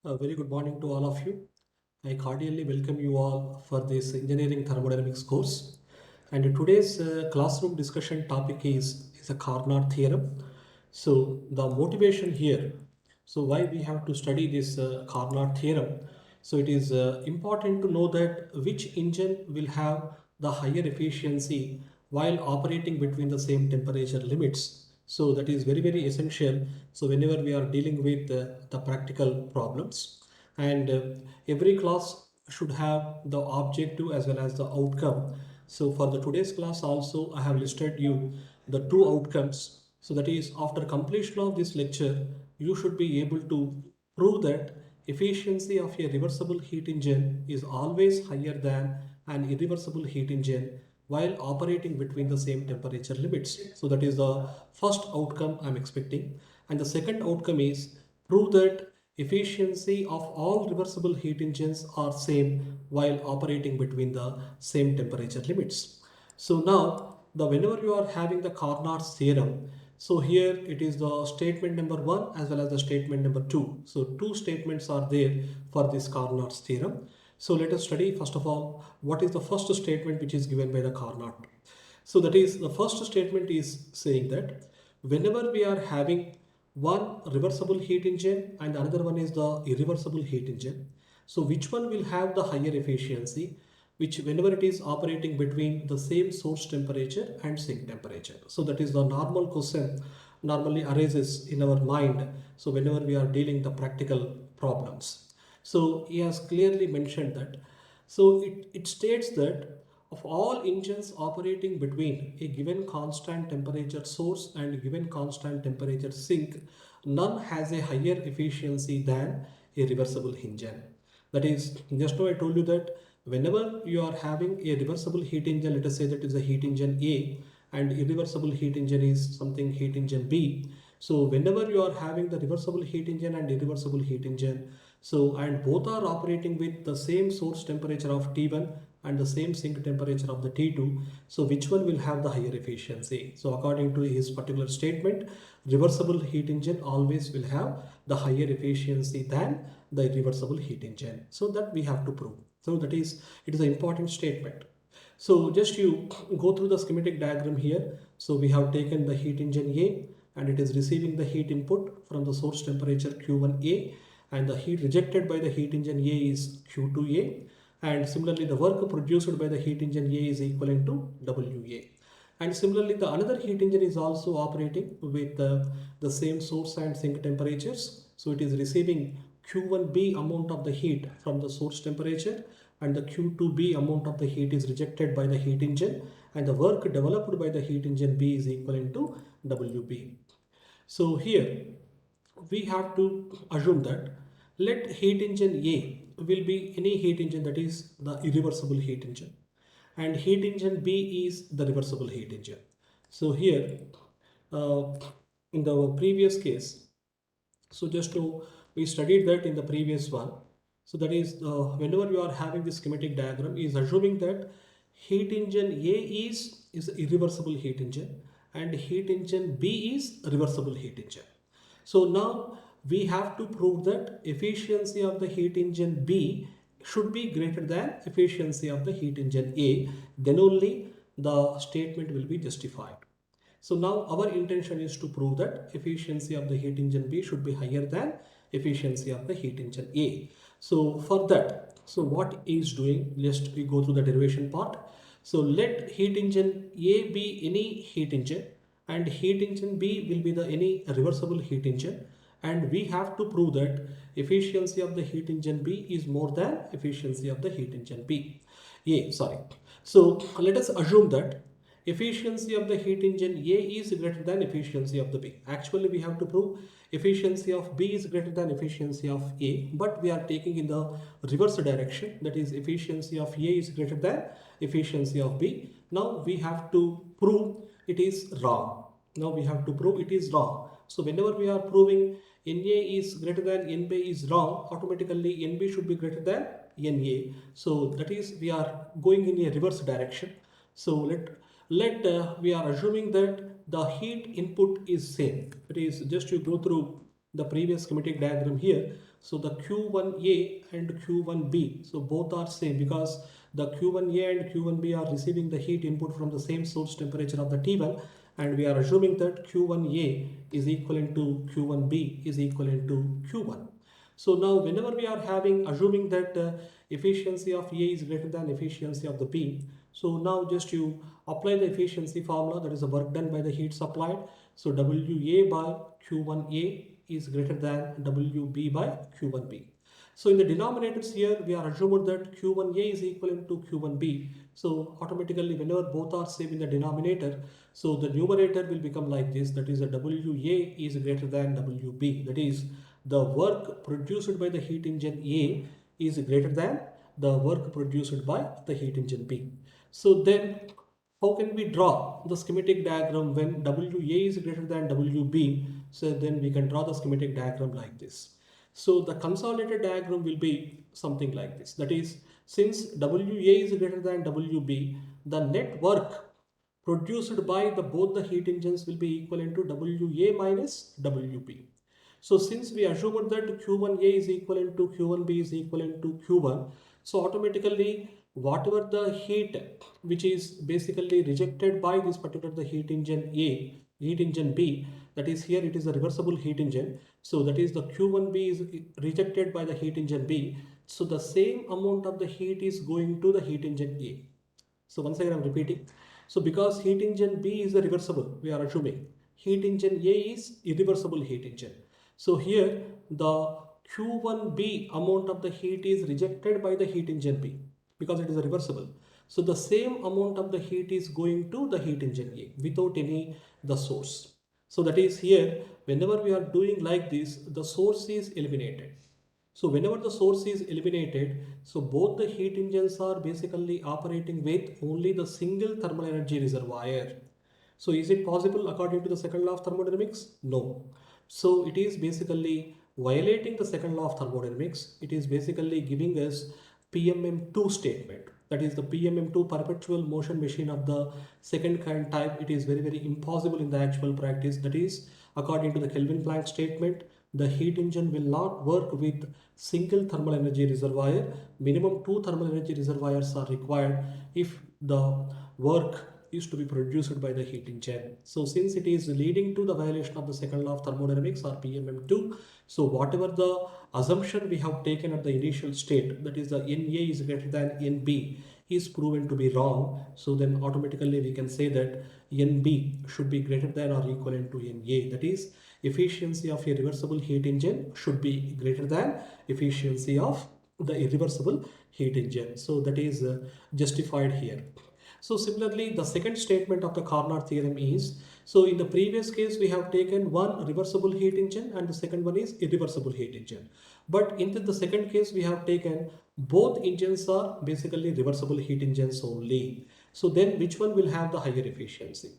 A very good morning to all of you. I cordially welcome you all for this engineering thermodynamics course. And today's classroom discussion topic is a Carnot theorem. So the motivation here, so why we have to study this Carnot theorem. So it is important to know that which engine will have the higher efficiency while operating between the same temperature limits. So that is very essential. So whenever we are dealing with the practical problems, and every class should have the objective as well as the outcome. So for the today's class also I have listed you the two outcomes. So that is, after completion of this lecture, you should be able to prove that efficiency of a reversible heat engine is always higher than an irreversible heat engine while operating between the same temperature limits. So that is the first outcome I'm expecting. And the second outcome is prove that efficiency of all reversible heat engines are same while operating between the same temperature limits. So now whenever you are having the Carnot's theorem, so here it is the statement number 1 as well as the statement number 2. So two statements are there for this Carnot's theorem. So let us study first of all what is the first statement which is given by the Carnot. So that is, the first statement is saying that whenever we are having one reversible heat engine and another one is the irreversible heat engine, so which one will have the higher efficiency, which whenever it is operating between the same source temperature and sink temperature. So that is the normal question normally arises in our mind. So whenever we are dealing the practical problems. So he has clearly mentioned that. So it states that of all engines operating between a given constant temperature source and a given constant temperature sink, none has a higher efficiency than a reversible engine. That is, just now I told you that whenever you are having a reversible heat engine, let us say that is a heat engine A, and irreversible heat engine is something heat engine B. So whenever you are having the reversible heat engine and irreversible heat engine, so and both are operating with the same source temperature of T1 and the same sink temperature of the T2, so which one will have the higher efficiency? So according to his particular statement, reversible heat engine always will have the higher efficiency than the irreversible heat engine. So that we have to prove. So that is, it is an important statement. So just you go through the schematic diagram here. So we have taken the heat engine A and it is receiving the heat input from the source temperature Q1A, and the heat rejected by the heat engine A is Q2A, and similarly the work produced by the heat engine A is equivalent to WA. And similarly the another heat engine is also operating with the same source and sink temperatures. So it is receiving Q1B amount of the heat from the source temperature, and the Q2B amount of the heat is rejected by the heat engine, and the work developed by the heat engine B is equivalent to WB. So here we have to assume that let heat engine A will be any heat engine, that is the irreversible heat engine, and heat engine B is the reversible heat engine. So here uh, in the previous case, so just to we studied that in the previous one. So that is, whenever you are having this schematic diagram, is assuming that heat engine A is irreversible heat engine and heat engine B is reversible heat engine. So now we have to prove that efficiency of the heat engine B should be greater than efficiency of the heat engine A. Then only the statement will be justified. So now our intention is to prove that efficiency of the heat engine B should be higher than efficiency of the heat engine A. So for that, so what is doing, let's we go through the derivation part. So let heat engine A be any heat engine and heat engine B will be the any reversible heat engine, and we have to prove that efficiency of the heat engine B is more than efficiency of the heat engine B. A, sorry. So let us assume that efficiency of the heat engine A is greater than efficiency of the B. Actually, we have to prove efficiency of B is greater than efficiency of A, but we are taking in the reverse direction. That is, efficiency of A is greater than efficiency of B. Now we have to prove it is wrong. Now we have to prove it is wrong. So whenever we are proving NA is greater than NB is wrong, automatically NB should be greater than NA. So that is, we are going in a reverse direction. So let we are assuming that the heat input is same. It is just you go through the previous schematic diagram here. So the Q1A and Q1B, so both are same because the Q1A and Q1B are receiving the heat input from the same source temperature of the T1, and we are assuming that Q1A is equivalent to Q1B is equivalent to Q1. So now whenever we are assuming that efficiency of A is greater than efficiency of the B, so now just you apply the efficiency formula, that is the work done by the heat supplied. So WA by Q1A is greater than WB by Q1B. So in the denominators here, we are assuming that Q1A is equivalent to Q1B. So automatically whenever both are same in the denominator, so the numerator will become like this, that is the WA is greater than WB. That is the work produced by the heat engine A is greater than the work produced by the heat engine B. So then how can we draw the schematic diagram when WA is greater than WB? So then we can draw the schematic diagram like this. So the consolidated diagram will be something like this. That is, since WA is greater than WB, the net work produced by both the heat engines will be equivalent to WA minus WB. So since we assumed that Q1A is equivalent to Q1B is equivalent to Q1, so automatically whatever the heat which is basically rejected by this particular the heat engine A, heat engine B, that is here it is a reversible heat engine. So that is the Q1B is rejected by the heat engine B. So the same amount of the heat is going to the heat engine A. So once again I am repeating. So because heat engine B is a reversible, we are assuming heat engine A is irreversible heat engine. So here the Q1B amount of the heat is rejected by the heat engine B because it is a reversible. So the same amount of the heat is going to the heat engine A without any the source. So that is here whenever we are doing like this, the source is eliminated. So whenever the source is eliminated, so both the heat engines are basically operating with only the single thermal energy reservoir. So is it possible according to the second law of thermodynamics? No. So it is basically violating the second law of thermodynamics. It is basically giving us PMM2 statement. That is the PMM2 perpetual motion machine of the second kind type. It is very impossible in the actual practice. That is according to the Kelvin Planck statement, the heat engine will not work with single thermal energy reservoir. Minimum two thermal energy reservoirs are required if the work is to be produced by the heat engine. So since it is leading to the violation of the second law of thermodynamics or PMM2, so whatever the assumption we have taken at the initial state, that is the NA is greater than NB, is proven to be wrong. So then automatically we can say that NB should be greater than or equivalent to NA. That is, efficiency of a reversible heat engine should be greater than efficiency of the irreversible heat engine. So that is justified here. So similarly, the second statement of the Carnot theorem is, so in the previous case we have taken one reversible heat engine and the second one is irreversible heat engine. But in the second case we have taken both engines are basically reversible heat engines only. So then which one will have the higher efficiency?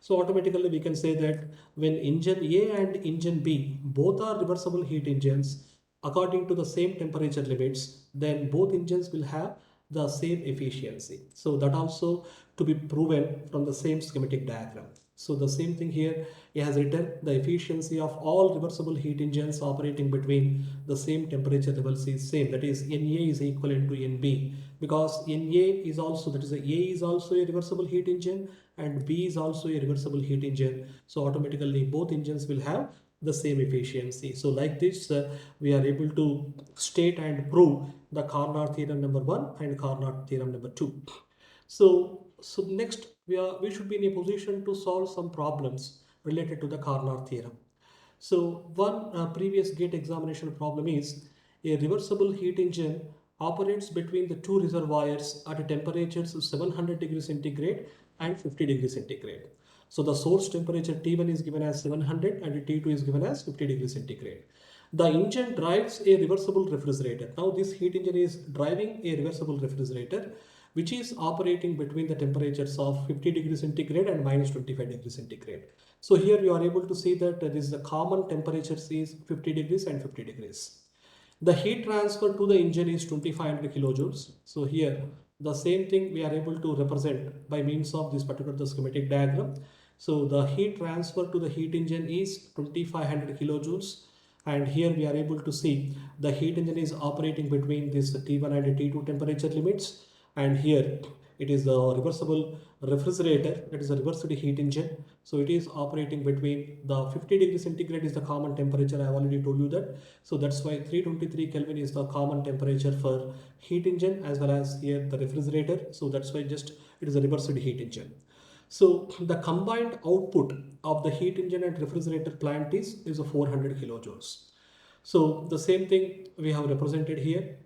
So automatically we can say that when engine A and engine B both are reversible heat engines according to the same temperature limits, then both engines will have the same efficiency. So that also to be proven from the same schematic diagram. So the same thing here, it has written the efficiency of all reversible heat engines operating between the same temperature levels is same. That is NA is equivalent to NB because NA is also, that is A is also a reversible heat engine and B is also a reversible heat engine. So automatically both engines will have the same efficiency. So like this, we are able to state and prove the Carnot theorem number 1 and Carnot theorem number 2. So next we should be in a position to solve some problems related to the Carnot theorem. So one previous gate examination problem is a reversible heat engine operates between the two reservoirs at temperatures of 700 degrees centigrade and 50 degrees centigrade. So the source temperature T1 is given as 700 and T2 is given as 50 degrees centigrade. The engine drives a reversible refrigerator. Now this heat engine is driving a reversible refrigerator which is operating between the temperatures of 50 degrees centigrade and minus 25 degrees centigrade. So here you are able to see that this is the common temperatures is 50 degrees and 50 degrees. The heat transfer to the engine is 2500 kilojoules. So here the same thing we are able to represent by means of this particular schematic diagram. So the heat transfer to the heat engine is 2500 kilojoules And here we are able to see the heat engine is operating between this T1 and T2 temperature limits. And here it is the reversible refrigerator, that is a reversed heat engine. So it is operating between the 50 degrees centigrade is the common temperature. I have already told you that. So that's why 323 Kelvin is the common temperature for heat engine as well as here the refrigerator. So that's why just it is a reversed heat engine. So the combined output of the heat engine and refrigerator plant is a 400 kilojoules. So the same thing we have represented here.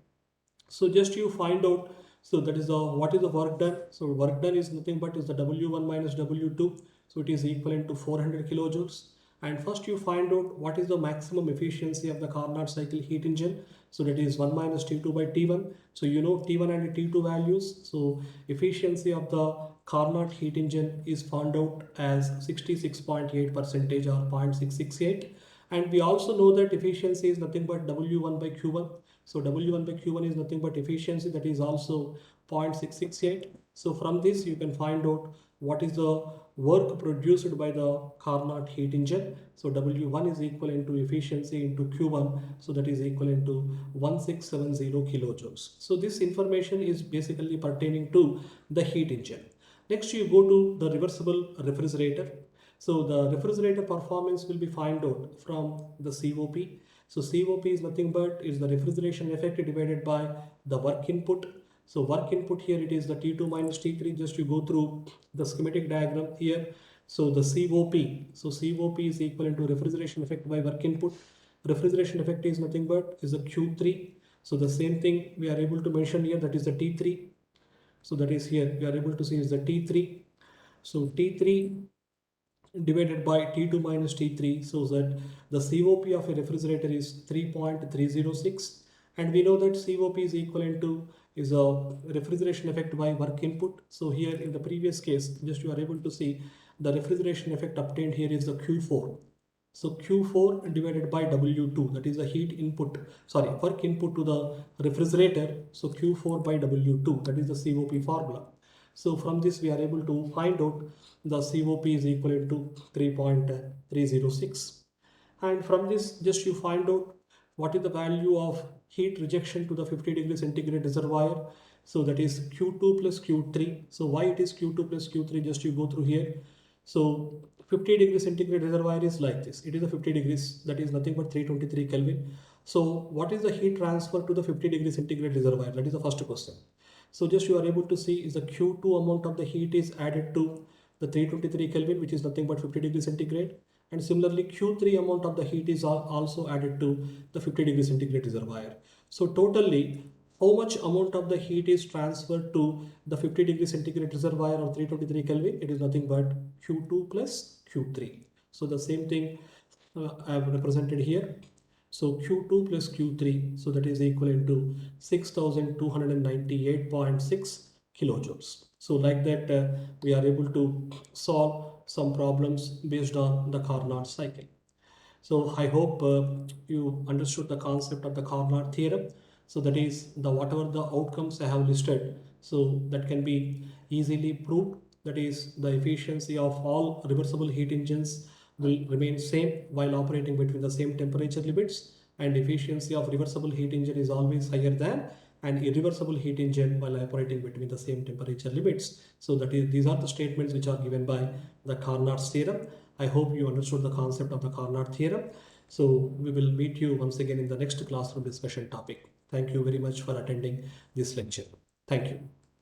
So just you find out, so that is the what is the work done. So work done is nothing but is the W1 minus W2. So it is equivalent to 400 kilojoules. And first you find out what is the maximum efficiency of the Carnot cycle heat engine. So that is 1 minus T2 by T1. So you know T1 and T2 values. So efficiency of the Carnot heat engine is found out as 66.8% or 0.668. And we also know that efficiency is nothing but W1 by Q1. So W1 by Q1 is nothing but efficiency, that is also 0.668. So from this you can find out what is the work produced by the Carnot heat engine. So W1 is equivalent to efficiency into Q1. So that is equivalent to 1670 kilojoules. So this information is basically pertaining to the heat engine. Next you go to the reversible refrigerator. So the refrigerator performance will be found out from the COP. So COP is nothing but is the refrigeration effect divided by the work input. So work input here it is the T2 minus T3. Just you go through the schematic diagram here. So the COP. So COP is equivalent to refrigeration effect by work input. Refrigeration effect is nothing but is the Q3. So the same thing we are able to mention here, that is the T3. So that is here we are able to see is the T3. So T3 divided by T2 minus T3, so that the COP of a refrigerator is 3.306, and we know that COP is equivalent to is a refrigeration effect by work input. So here in the previous case, just you are able to see the refrigeration effect obtained here is the Q4. So Q4 divided by W2, that is the heat input, sorry, work input to the refrigerator. So Q4 by W2, that is the COP formula. So from this we are able to find out the COP is equivalent to 3.306. And from this just you find out what is the value of heat rejection to the 50 degree centigrade reservoir. So that is Q2 plus Q3. So why it is Q2 plus Q3, just you go through here. So 50 degree centigrade reservoir is like this. It is a 50 degrees, that is nothing but 323 Kelvin. So what is the heat transfer to the 50 degree centigrade reservoir? That is the first question. So just you are able to see is the Q2 amount of the heat is added to the 323 Kelvin, which is nothing but 50 degree centigrade. And similarly Q3 amount of the heat is also added to the 50 degree centigrade reservoir. So totally how much amount of the heat is transferred to the 50 degree centigrade reservoir or 323 Kelvin? It is nothing but Q2 plus Q3. So the same thing I have represented here. So Q2 plus Q3, so that is equivalent to 6298.6 kilojoules. So like that we are able to solve some problems based on the Carnot cycle. So I hope you understood the concept of the Carnot theorem. So that is the whatever the outcomes I have listed, so that can be easily proved. That is the efficiency of all reversible heat engines will remain same while operating between the same temperature limits, and efficiency of reversible heat engine is always higher than an irreversible heat engine while operating between the same temperature limits. So that is, these are the statements which are given by the Carnot's theorem. I hope you understood the concept of the Carnot theorem. So we will meet you once again in the next classroom discussion topic. Thank you very much for attending this lecture. Thank you.